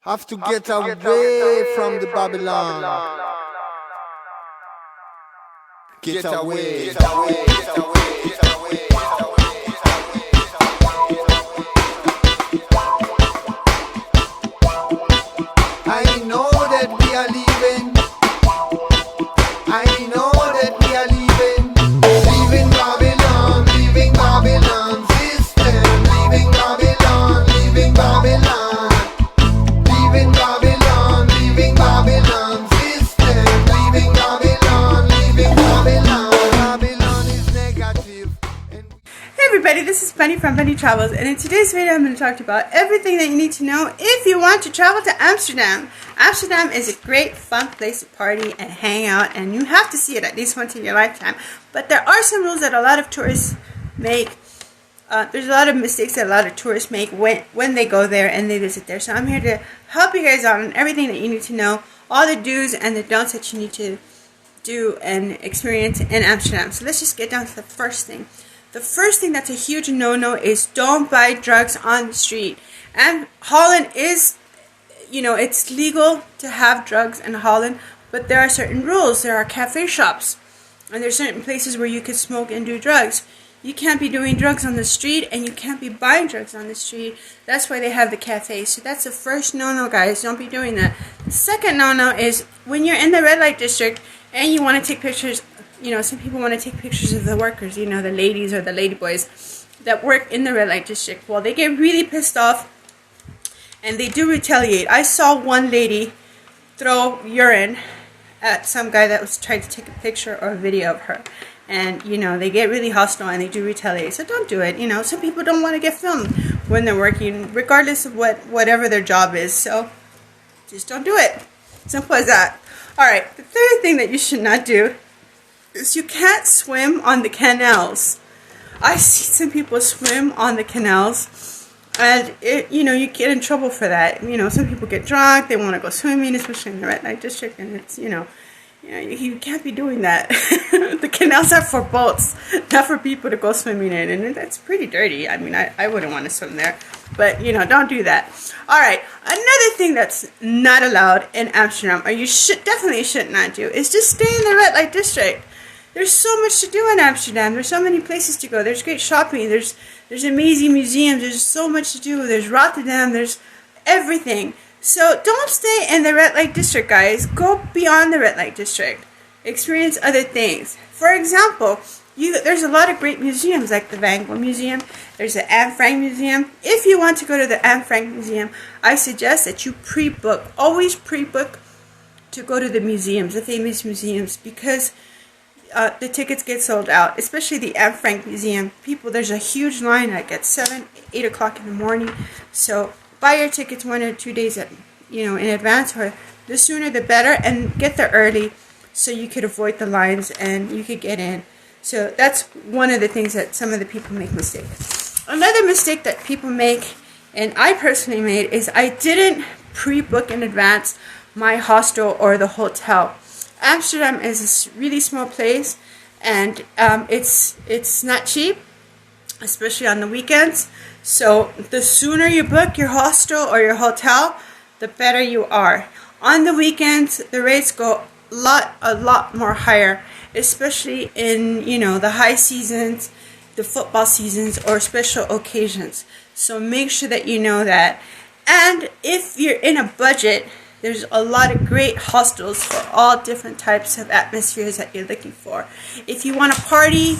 Have to get away from the Babylon. Get away. Get away. Get away. Get away. I know that we are leaving. I know that we are leaving. Leaving Babylon, leaving Babylon system. Leaving Babylon, leaving Babylon. Leaving Babylon, leaving Babylon system. Leaving Babylon, leaving Babylon. Babylon is negative. Hey everybody, this is Penny from Penny Travels, and in today's video I'm going to talk about everything that you need to know if you want to travel to Amsterdam. Amsterdam is a great fun place to party and hang out, and you have to see it at least once in your lifetime. But there are some rules that a lot of tourists make. There's a lot of mistakes that a lot of tourists make when they go there and they visit there. So I'm here to help you guys out on everything that you need to know, all the do's and the don'ts that you need to do and experience in Amsterdam. So let's just get down to the first thing. The first thing that's a huge no-no is don't buy drugs on the street. And Holland is, it's legal to have drugs in Holland, but there are certain rules. There are cafe shops, and there's certain places where you can smoke and do drugs. You can't be doing drugs on the street, and you can't be buying drugs on the street. That's why they have the cafes. So that's the first no-no, guys. Don't be doing that. The second no-no is when you're in the red light district and you want to take pictures. Some people want to take pictures of the workers, the ladies or the ladyboys that work in the red light district. Well, they get really pissed off and they do retaliate. I saw one lady throw urine at some guy that was trying to take a picture or a video of her. And, they get really hostile and they do retaliate. So don't do it. Some people don't want to get filmed when they're working, regardless of whatever their job is. So just don't do it. Simple as that. All right, the third thing that you should not do is you can't swim on the canals. I see some people swim on the canals, and you get in trouble for that. Some people get drunk, they want to go swimming, especially in the red light district, and it's you can't be doing that. The canals are for boats, not for people to go swimming in, and that's pretty dirty. I mean, I wouldn't want to swim there, but don't do that. All right, another thing that's not allowed in Amsterdam, or you definitely should not do, is just stay in the red light district. There's so much to do in Amsterdam. There's so many places to go. There's great shopping. There's amazing museums. There's so much to do. There's Rotterdam. There's everything. So don't stay in the red light district, guys. Go beyond the red light district. Experience other things. For example, there's a lot of great museums like the Van Gogh Museum. There's the Anne Frank Museum. If you want to go to the Anne Frank Museum, I suggest that you pre-book. Always pre-book to go to the museums, the famous museums, because the tickets get sold out, especially the Anne Frank Museum. There's a huge line at 7, 8 o'clock in the morning. So buy your tickets 1 or 2 days in advance, or the sooner the better, and get there early so you could avoid the lines and you could get in. So that's one of the things that some of the people make mistakes. Another mistake that people make, and I personally made, is I didn't pre-book in advance my hostel or the hotel. Amsterdam is a really small place, and it's not cheap, especially on the weekends. So the sooner you book your hostel or your hotel, the better you are. On the weekends, the rates go a lot more higher, especially in the high seasons, the football seasons, or special occasions. So make sure that you know that. And if you're in a budget, there's a lot of great hostels for all different types of atmospheres that you're looking for. If you want a party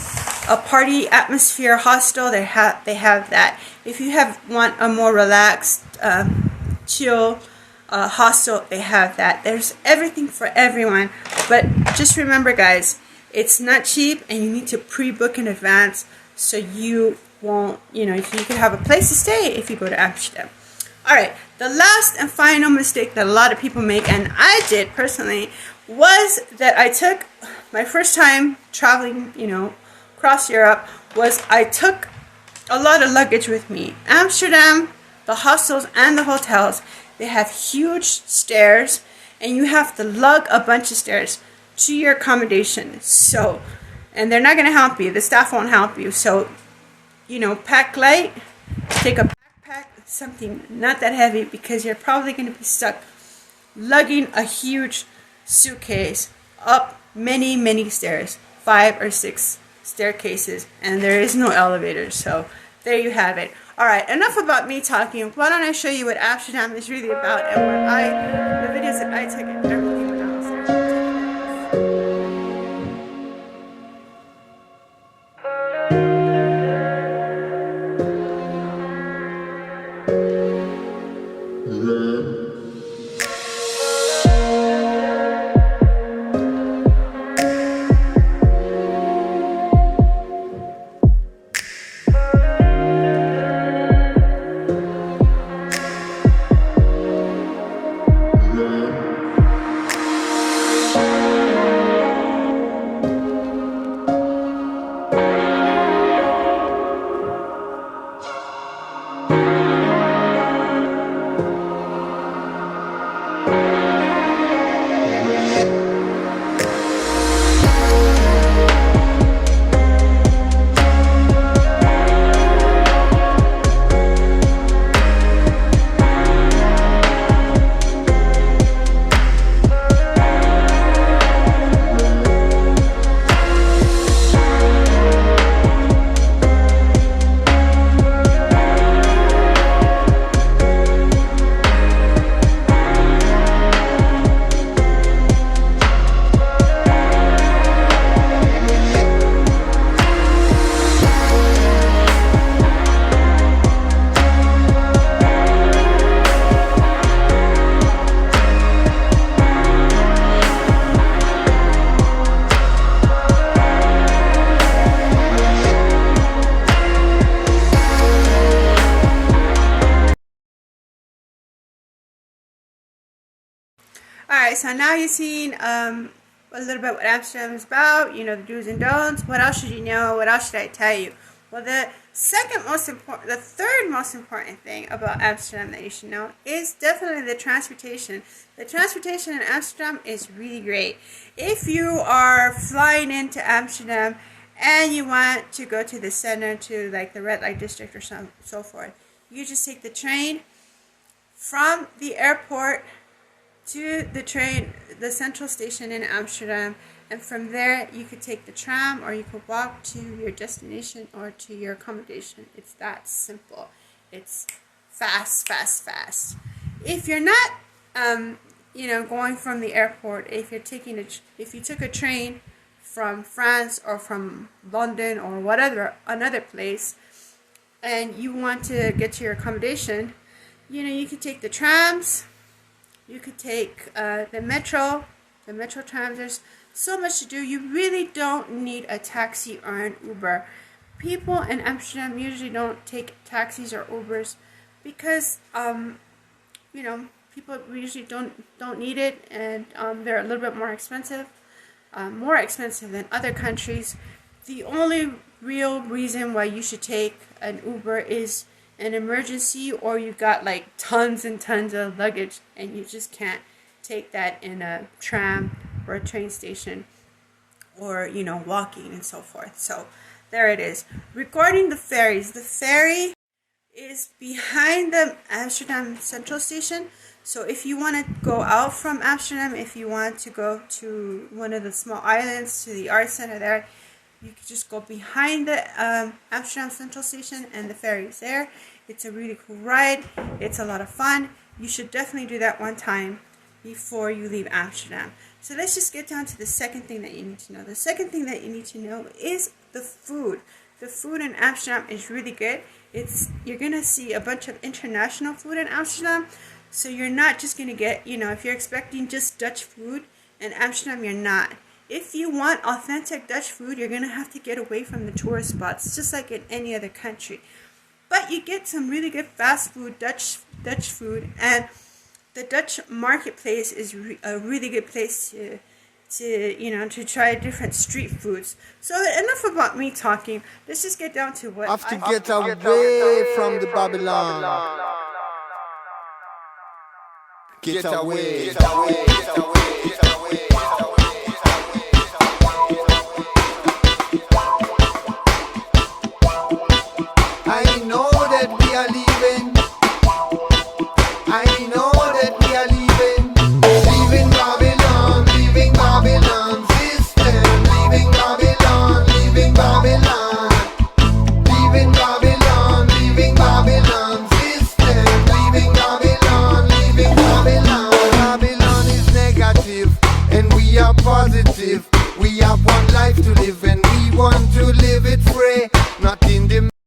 atmosphere hostel, they have that. If you want a more relaxed, chill hostel, they have that. There's everything for everyone. But just remember, guys, it's not cheap, and you need to pre-book in advance so you won't, so you can have a place to stay if you go to Amsterdam. All right, the last and final mistake that a lot of people make, and I did personally, was that I took my first time traveling, across Europe, was I took a lot of luggage with me. Amsterdam, the hostels and the hotels, they have huge stairs, and you have to lug a bunch of stairs to your accommodation. So, and they're not going to help you. The staff won't help you. So, pack light, take a backpack, something not that heavy, because you're probably going to be stuck lugging a huge suitcase up many, many stairs, 5 or 6 staircases, and there is no elevator. So there you have it. All right, enough about me talking. Why don't I show you what Amsterdam is really about, and the videos that I took and everything when I was there. Alright, so now you've seen a little bit what Amsterdam is about, you know, the do's and don'ts. What else should you know? What else should I tell you? Well, the third most important thing about Amsterdam that you should know is definitely the transportation. The transportation in Amsterdam is really great. If you are flying into Amsterdam and you want to go to the center, to like the red light district or so forth, you just take the train from the airport to the central station in Amsterdam, and from there you could take the tram, or you could walk to your destination or to your accommodation. It's that simple. It's fast. If you're not going from the airport, if you took a train from France or from London or whatever another place, and you want to get to your accommodation, you could take the trams. You could take the metro trams. There's so much to do. You really don't need a taxi or an Uber. People in Amsterdam usually don't take taxis or Ubers because, people usually don't need it, and they're a little bit more expensive than other countries. The only real reason why you should take an Uber is an emergency, or you got like tons and tons of luggage and you just can't take that in a tram or a train station, or walking and so forth. So there it is. Regarding the ferries, the ferry is behind the Amsterdam Central Station. So if you want to go out from Amsterdam, if you want to go to one of the small islands, to the art center there, you can just go behind the Amsterdam Central Station, and the ferry is there. It's a really cool ride. It's a lot of fun. You should definitely do that one time before you leave Amsterdam. So let's just get down to the second thing that you need to know. The second thing that you need to know is the food. The food in Amsterdam is really good. You're going to see a bunch of international food in Amsterdam. So you're not just going to get, if you're expecting just Dutch food in Amsterdam, you're not. If you want authentic Dutch food, you're going to have to get away from the tourist spots, just like in any other country. But you get some really good fast food, Dutch food, and the Dutch marketplace is a really good place to try different street foods. So enough about me talking. Let's just get down to what Have to get away from the Babylon. Get away. I know that we are leaving are positive. We have one life to live and we want to live it free. Not in